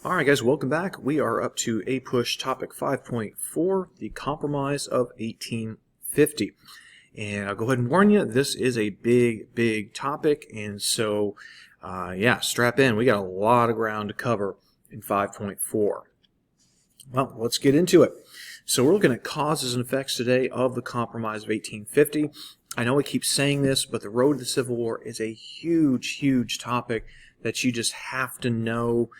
Alright guys, welcome back. We are up to APUSH topic 5.4, the Compromise of 1850. And I'll go ahead and warn you, this is a big topic, and so, yeah, strap in. We got a lot of ground to cover in 5.4. Well, let's get into it. So we're looking at causes and effects today of the Compromise of 1850. I know I keep saying this, but the road to the Civil War is a huge topic that you just have to know.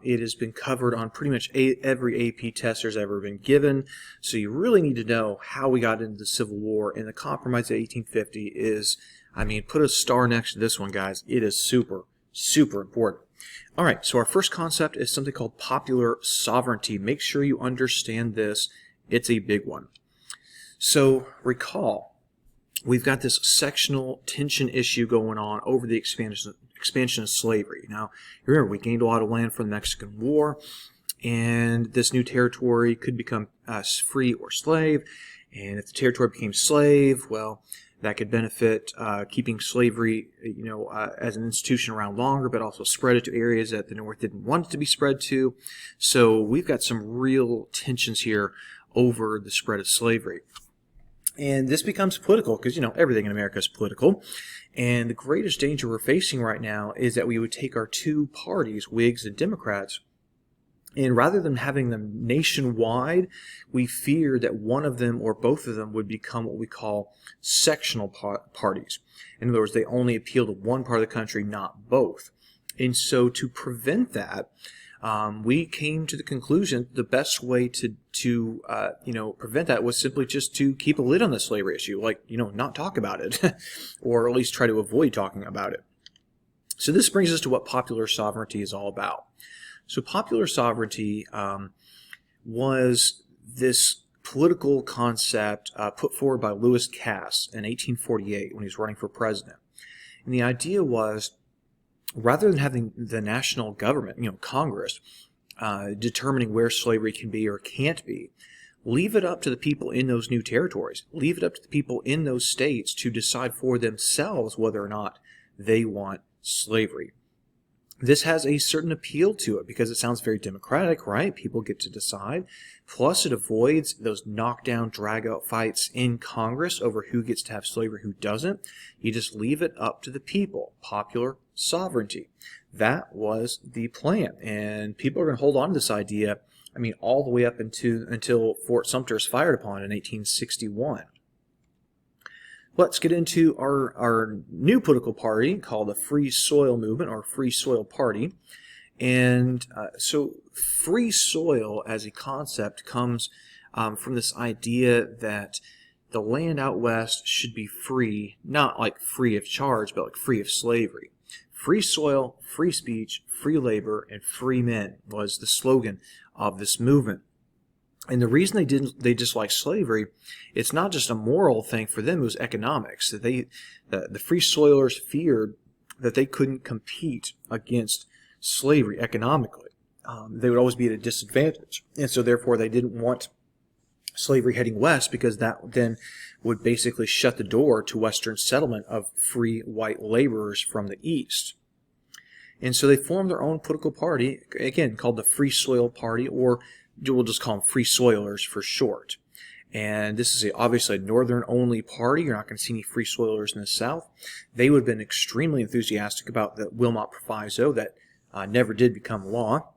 It has been covered on pretty much every AP test there's ever been given, so you really need to know how we got into the Civil War, and the Compromise of 1850 is, I mean, put a star next to this one, guys. It is super important. Alright, so our first concept is something called popular sovereignty. Make sure you understand this. It's a big one. So, recall, we've got this sectional tension issue going on over the expansion of slavery. Now, remember, we gained a lot of land from the Mexican War, and this new territory could become free or slave, and if the territory became slave, well, that could benefit keeping slavery, as an institution around longer, but also spread it to areas that the North didn't want it to be spread to. So we've got some real tensions here over the spread of slavery. And this becomes political because, everything in America is political. And the greatest danger we're facing right now is that we would take our two parties, Whigs and Democrats, and rather than having them nationwide, we fear that one of them or both of them would become what we call sectional parties. In other words, they only appeal to one part of the country, not both. And so to prevent that, we came to the conclusion the best way to prevent that was simply just to keep a lid on the slavery issue, not talk about it, or at least try to avoid talking about it. So this brings us to what popular sovereignty is all about. So popular sovereignty was this political concept put forward by Lewis Cass in 1848 when he was running for president. And the idea was, rather than having the national government, Congress, determining where slavery can be or can't be, leave it up to the people in those new territories. Leave it up to the people in those states to decide for themselves whether or not they want slavery. This has a certain appeal to it because it sounds very democratic, right? People get to decide. Plus, it avoids those knockdown, drag-out fights in Congress over who gets to have slavery, who doesn't. You just leave it up to the people. Popular sovereignty. That was the plan. And people are going to hold on to this idea, all the way up until Fort Sumter is fired upon in 1861. Let's get into our new political party called the Free Soil Movement, or Free Soil Party. And so free soil as a concept comes from this idea that the land out west should be free, not like free of charge, but like free of slavery. Free soil, free speech, free labor, and free men was the slogan of this movement. And the reason they disliked slavery, it's not just a moral thing for them, it was economics. That the free soilers feared that they couldn't compete against slavery economically. They would always be at a disadvantage. And so therefore they didn't want slavery heading west, because that then would basically shut the door to Western settlement of free white laborers from the east. And so they formed their own political party, again called the Free Soil Party, or we'll just call them Free Soilers for short. And this is obviously a northern-only party. You're not going to see any Free Soilers in the South. They would have been extremely enthusiastic about the Wilmot Proviso that never did become law.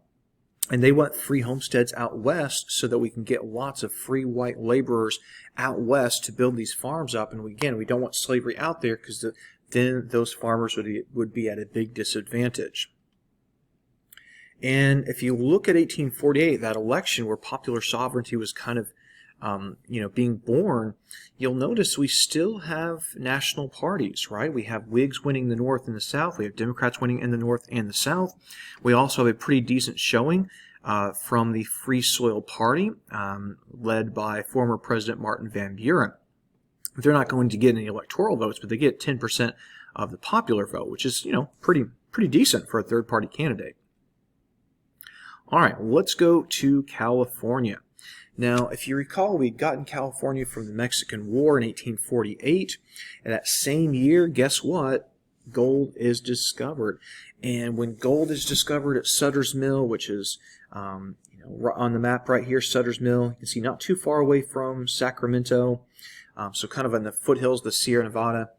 And they want free homesteads out west so that we can get lots of free white laborers out west to build these farms up. And we don't want slavery out there because then those farmers would be at a big disadvantage. And if you look at 1848, that election where popular sovereignty was kind of, being born, you'll notice we still have national parties, right? We have Whigs winning the North and the South. We have Democrats winning in the North and the South. We also have a pretty decent showing from the Free Soil Party, led by former President Martin Van Buren. They're not going to get any electoral votes, but they get 10% of the popular vote, which is, pretty decent for a third-party candidate. All right, let's go to California. Now, if you recall, we'd gotten California from the Mexican War in 1848, and that same year, guess what? gold is discovered. And when gold is discovered at Sutter's Mill, which is on the map right here, Sutter's Mill, you can see not too far away from Sacramento, so kind of in the foothills of the Sierra Nevada.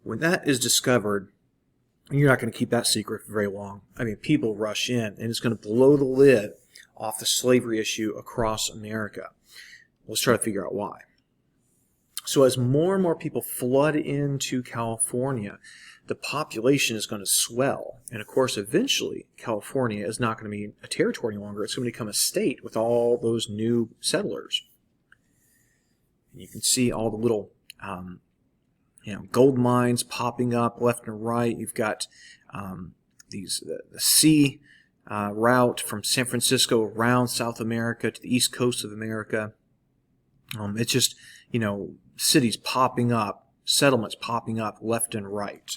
When that is discovered, you're not going to keep that secret for very long. I mean, people rush in, and it's going to blow the lid off the slavery issue across America. Let's try to figure out why. So as more and more people flood into California, the population is going to swell. And of course, eventually, California is not going to be a territory any longer. It's going to become a state with all those new settlers. And you can see all the little gold mines popping up left and right. You've got the sea route from San Francisco around South America to the east coast of America. It's just, cities popping up, settlements popping up left and right.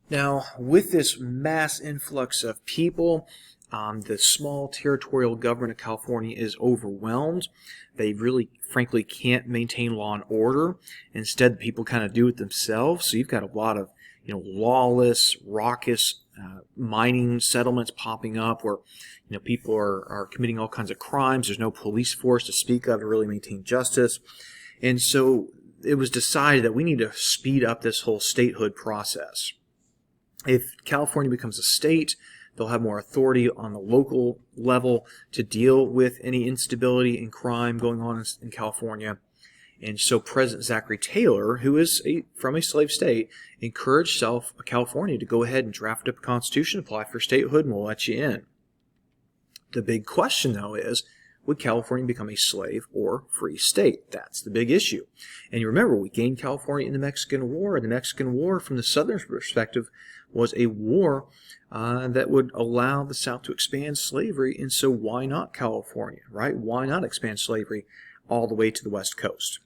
Now, with this mass influx of people, the small territorial government of California is overwhelmed. They really, frankly, can't maintain law and order. Instead, people kind of do it themselves. So you've got a lot of, lawless, raucous mining settlements popping up where, people are committing all kinds of crimes. There's no police force to speak of to really maintain justice. And so it was decided that we need to speed up this whole statehood process. If California becomes a state, they'll have more authority on the local level to deal with any instability and crime going on in California. And so President Zachary Taylor, who is from a slave state, encouraged California to go ahead and draft up a constitution, apply for statehood, and we'll let you in. The big question, though, is, would California become a slave or free state? That's the big issue. And you remember, we gained California in the Mexican War. The Mexican War, from the Southern perspective, was a war that would allow the South to expand slavery. And so why not California, right? Why not expand slavery all the way to the West Coast?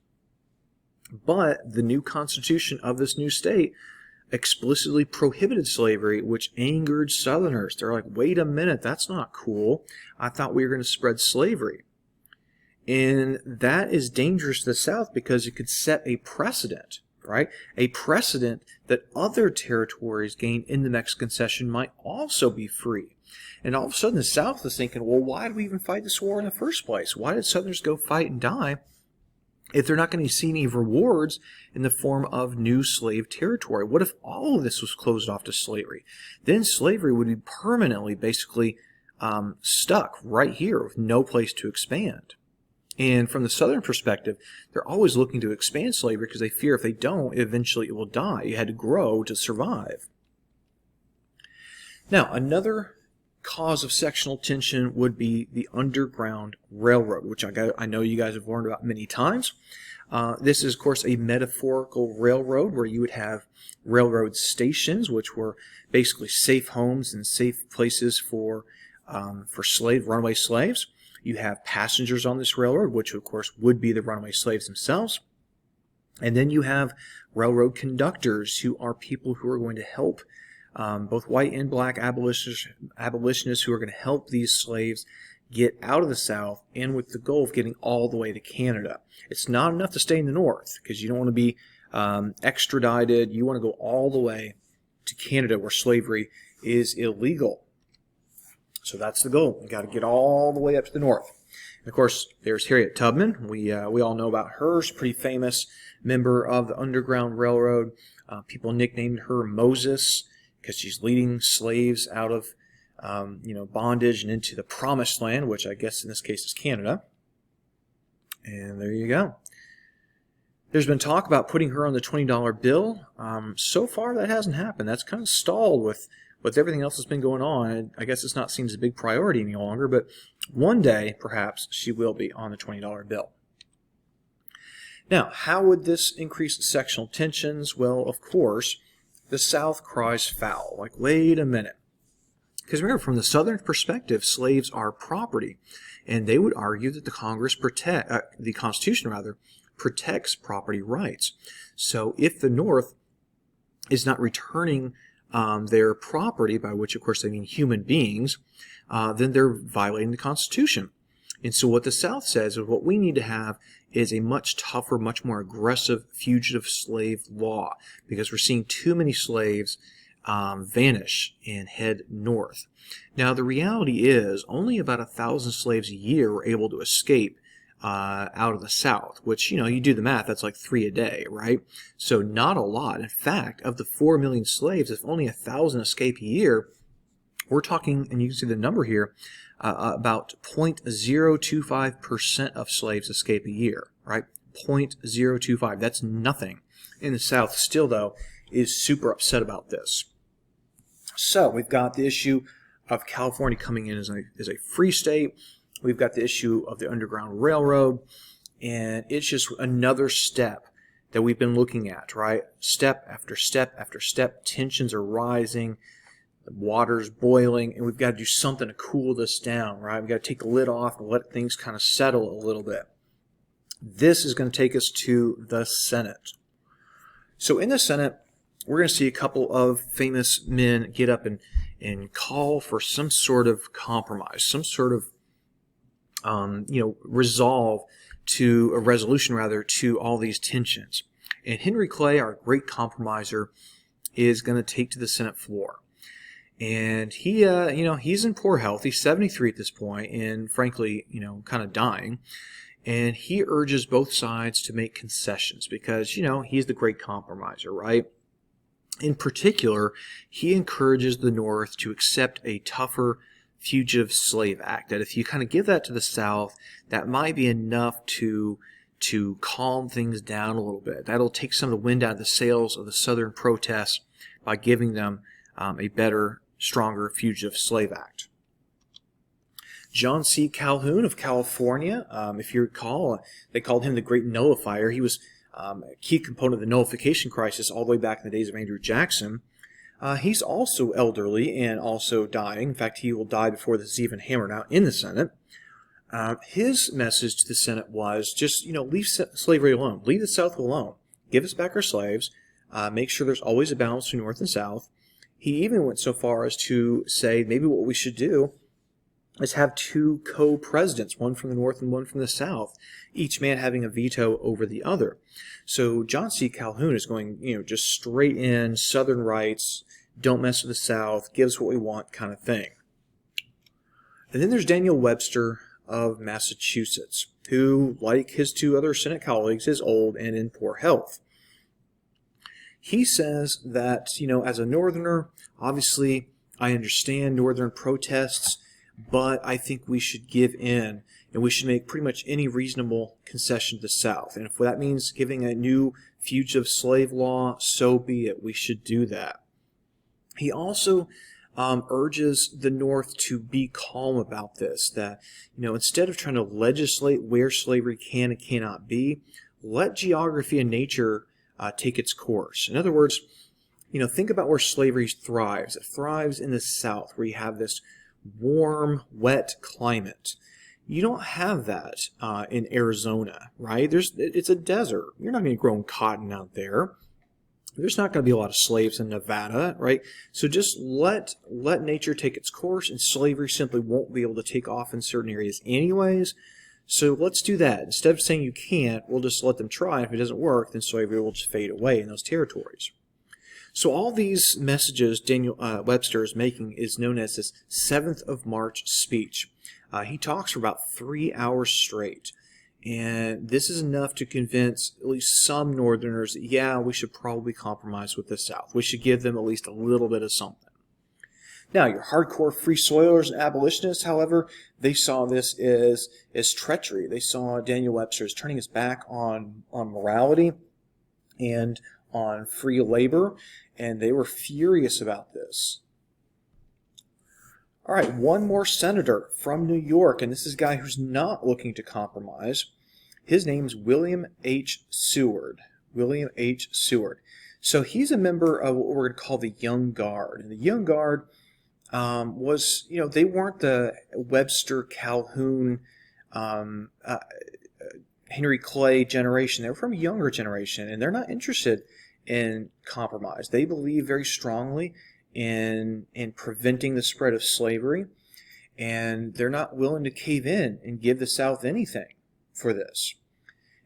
But the new constitution of this new state explicitly prohibited slavery, which angered Southerners. They're like, wait a minute, that's not cool. I thought we were going to spread slavery. And that is dangerous to the South because it could set a precedent, right? A precedent that other territories gained in the Mexican Cession might also be free. And all of a sudden the South is thinking, well, why did we even fight this war in the first place? Why did Southerners go fight and die if they're not going to see any rewards in the form of new slave territory? What if all of this was closed off to slavery? Then slavery would be permanently, basically, stuck right here with no place to expand. And from the Southern perspective, they're always looking to expand slavery because they fear if they don't, eventually it will die. You had to grow to survive. Now, another cause of sectional tension would be the Underground Railroad, which I know you guys have learned about many times. This is, of course, a metaphorical railroad where you would have railroad stations, which were basically safe homes and safe places for runaway slaves. You have passengers on this railroad, which, of course, would be the runaway slaves themselves. And then you have railroad conductors, who are people who are going to help both white and black abolitionists who are going to help these slaves get out of the South, and with the goal of getting all the way to Canada. It's not enough to stay in the North because you don't want to be extradited. You want to go all the way to Canada where slavery is illegal. So that's the goal. You got to get all the way up to the North. And of course, there's Harriet Tubman. We all know about her. She's a pretty famous member of the Underground Railroad. People nicknamed her Moses because she's leading slaves out of bondage and into the promised land, which I guess in this case is Canada. And there you go. There's been talk about putting her on the $20 bill. So far, that hasn't happened. That's kind of stalled with everything else that's been going on. I guess it's not seen as a big priority any longer, but one day, perhaps, she will be on the $20 bill. Now, how would this increase the sectional tensions? Well, of course, the South cries foul. Like, wait a minute. Because remember, from the Southern perspective, slaves are property, and they would argue that the Constitution protects property rights. So if the North is not returning their property, by which of course they mean human beings, then they're violating the Constitution. And so what the South says is what we need to have is a much tougher, much more aggressive fugitive slave law, because we're seeing too many slaves vanish and head north. Now, the reality is only about 1,000 slaves a year were able to escape out of the South, which, you do the math, that's like 3 a day, right? So not a lot. In fact, of the 4 million slaves, if only 1,000 escape a year, we're talking, and you can see the number here, about 0.025% of slaves escape a year, right? 0.025. That's nothing. In the South, still, though, is super upset about this. So we've got the issue of California coming in as a free state. We've got the issue of the Underground Railroad, and it's just another step that we've been looking at, right? Step after step after step, tensions are rising, the water's boiling, and we've got to do something to cool this down, right? We've got to take the lid off and let things kind of settle a little bit. This is going to take us to the Senate. So in the Senate, we're going to see a couple of famous men get up and call for some sort of compromise, some sort of resolve to a resolution, rather, to all these tensions. And Henry Clay, our great compromiser, is going to take to the Senate floor. And he, he's in poor health. He's 73 at this point, and frankly, kind of dying. And he urges both sides to make concessions because, he's the great compromiser, right? In particular, he encourages the North to accept a tougher Fugitive Slave Act, that if you kind of give that to the South, that might be enough to calm things down a little bit. That'll take some of the wind out of the sails of the Southern protests by giving them a better, stronger Fugitive Slave Act. John C. Calhoun of California, if you recall, they called him the Great Nullifier. He was a key component of the nullification crisis all the way back in the days of Andrew Jackson. He's also elderly and also dying. In fact, he will die before this is even hammered out in the Senate. His message to the Senate was just, leave slavery alone. Leave the South alone. Give us back our slaves. Make sure there's always a balance between North and South. He even went so far as to say maybe what we should do is have 2 co-presidents, one from the North and one from the South, each man having a veto over the other. So John C. Calhoun is going, just straight in, Southern rights, don't mess with the South, give us what we want kind of thing. And then there's Daniel Webster of Massachusetts, who, like his 2 other Senate colleagues, is old and in poor health. He says that, as a Northerner, obviously I understand Northern protests, but I think we should give in, and we should make pretty much any reasonable concession to the South. And if that means giving a new fugitive slave law, so be it. We should do that. He also urges the North to be calm about this, that, instead of trying to legislate where slavery can and cannot be, let geography and nature take its course. In other words, think about where slavery thrives. It thrives in the South, where you have this warm, wet climate. You don't have that in Arizona, right? It's a desert. You're not going to grow cotton out there. There's not going to be a lot of slaves in Nevada, right? So just let nature take its course, and slavery simply won't be able to take off in certain areas anyways. So let's do that. Instead of saying you can't, we'll just let them try. If it doesn't work, then slavery will just fade away in those territories. So all these messages Daniel Webster is making is known as his 7th of March speech. He talks for about 3 hours straight. And this is enough to convince at least some Northerners that, yeah, we should probably compromise with the South. We should give them at least a little bit of something. Now, your hardcore free soilers and abolitionists, however, they saw this as treachery. They saw Daniel Webster as turning his back on morality and on free labor, and they were furious about this. All right, one more senator from New York, and this is a guy who's not looking to compromise. His name's William H. Seward. William H. Seward. So he's a member of what we're going to call the Young Guard. And the Young Guard was, they weren't the Webster, Calhoun, Henry Clay generation. They were from a younger generation, and they're not interested in compromise. They believe very strongly in preventing the spread of slavery, and they're not willing to cave in and give the South anything for this.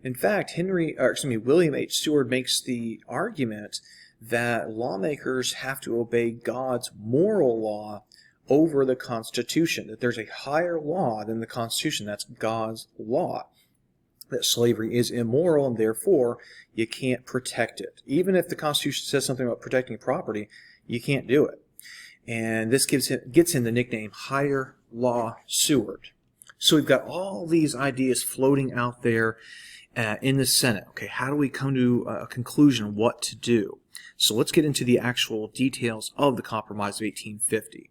In fact, William H. Seward makes the argument that lawmakers have to obey God's moral law over the Constitution, that there's a higher law than the Constitution, that's God's law, that slavery is immoral and therefore you can't protect it. Even if the Constitution says something about protecting property, you can't do it. And this gets him the nickname Higher Law Seward. So we've got all these ideas floating out there in the Senate. Okay, how do we come to a conclusion on what to do? So let's get into the actual details of the Compromise of 1850.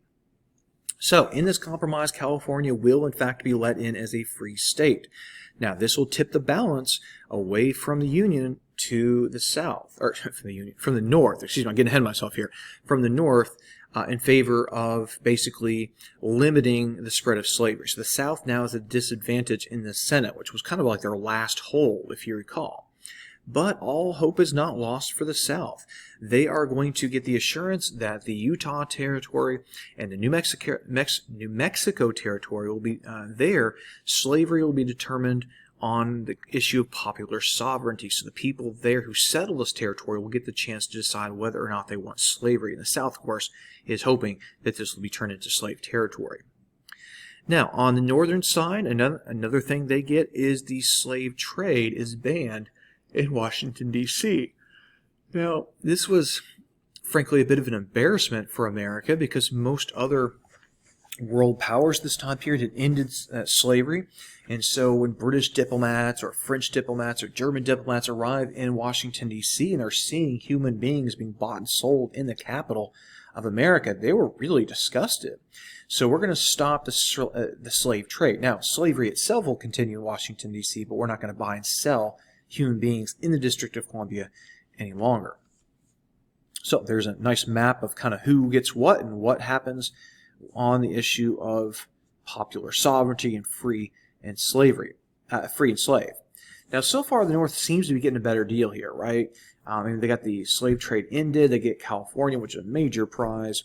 So in this compromise, California will in fact be let in as a free state. Now this will tip the balance away from the Union to the South, or from the North. Excuse me, I'm getting ahead of myself here. From the North, in favor of basically limiting the spread of slavery. So the South now is at a disadvantage in the Senate, which was kind of like their last hold, if you recall. But all hope is not lost for the South. They are going to get the assurance that the Utah Territory and the New Mexico Territory will be there. Slavery will be determined on the issue of popular sovereignty. So the people there who settle this territory will get the chance to decide whether or not they want slavery. And the South, of course, is hoping that this will be turned into slave territory. Now, on the northern side, another thing they get is the slave trade is banned in Washington, D.C. Now, this was, frankly, a bit of an embarrassment for America because most other world powers this time period had ended slavery. And so when British diplomats or French diplomats or German diplomats arrive in Washington, D.C. and are seeing human beings being bought and sold in the capital of America, they were really disgusted. So we're going to stop the slave trade. Now, slavery itself will continue in Washington, D.C., but we're not going to buy and sell human beings in the District of Columbia any longer. So there's a nice map of kind of who gets what and what happens on the issue of popular sovereignty and free and slave. Now, so far, the North seems to be getting a better deal here, right? They got the slave trade ended. They get California, which is a major prize.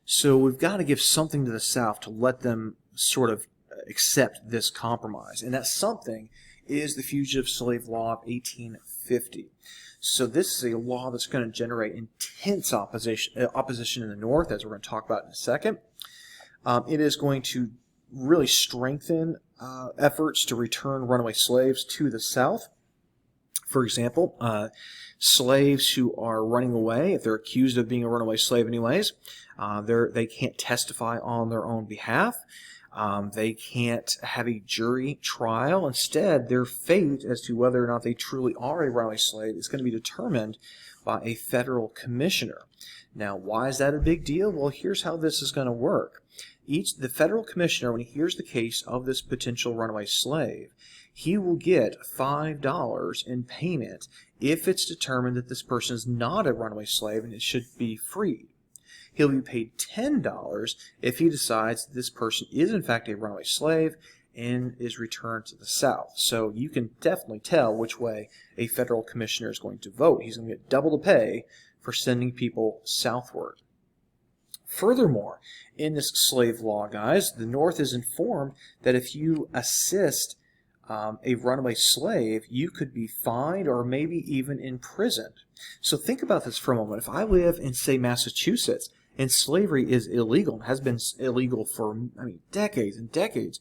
So we've got to give something to the South to let them sort of accept this compromise. And that something is the Fugitive Slave Law of 1850. So this is a law that's going to generate intense opposition in the North, as we're going to talk about in a second. It is going to really strengthen efforts to return runaway slaves to the South. For example, slaves who are running away, if they're accused of being a runaway slave anyways, they can't testify on their own behalf. They can't have a jury trial. Instead, their fate as to whether or not they truly are a runaway slave is going to be determined by a federal commissioner. Now, why is that a big deal? Well, here's how this is going to work. The federal commissioner, when he hears the case of this potential runaway slave, he will get $5 in payment if it's determined that this person is not a runaway slave and it should be freed. He'll be paid $10 if he decides that this person is in fact a runaway slave and is returned to the South. So you can definitely tell which way a federal commissioner is going to vote. He's going to get double the pay for sending people southward. Furthermore, in this slave law, guys, the North is informed that if you assist a runaway slave, you could be fined or maybe even imprisoned. So think about this for a moment. If I live in, say, Massachusetts, and slavery is illegal, has been illegal for, decades and decades,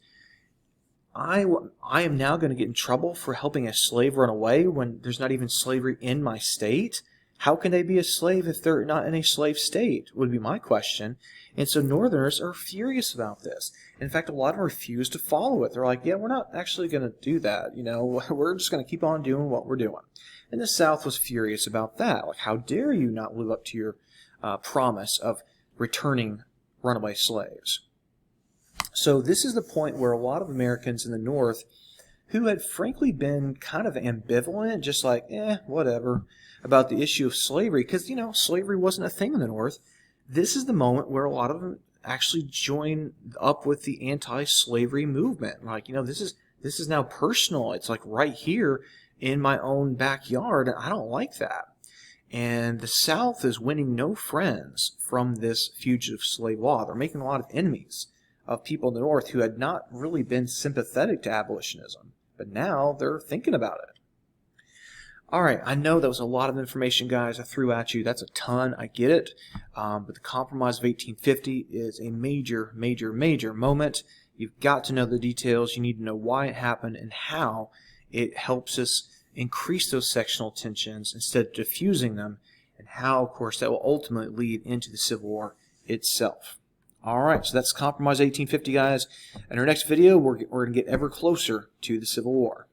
I am now going to get in trouble for helping a slave run away when there's not even slavery in my state? How can they be a slave if they're not in a slave state, would be my question. And so Northerners are furious about this. In fact, a lot of them refuse to follow it. They're like, yeah, we're not actually going to do that. We're just going to keep on doing what we're doing. And the South was furious about that. Like, how dare you not live up to your promise of returning runaway slaves? So this is the point where a lot of Americans in the North who had frankly been kind of ambivalent, just like, whatever, about the issue of slavery, because, slavery wasn't a thing in the North. This is the moment where a lot of them actually join up with the anti-slavery movement. Like, this is now personal. It's like right here in my own backyard, and I don't like that. And the South is winning no friends from this fugitive slave law. They're making a lot of enemies of people in the North who had not really been sympathetic to abolitionism, but now they're thinking about it. All right, I know that was a lot of information, guys, I threw at you. That's a ton, I get it. But the Compromise of 1850 is a major, major, major moment. You've got to know the details. You need to know why it happened and how it helps us increase those sectional tensions instead of diffusing them, and how, of course, that will ultimately lead into the Civil War itself. All right, so that's Compromise 1850, guys. In our next video, we're going to get ever closer to the Civil War.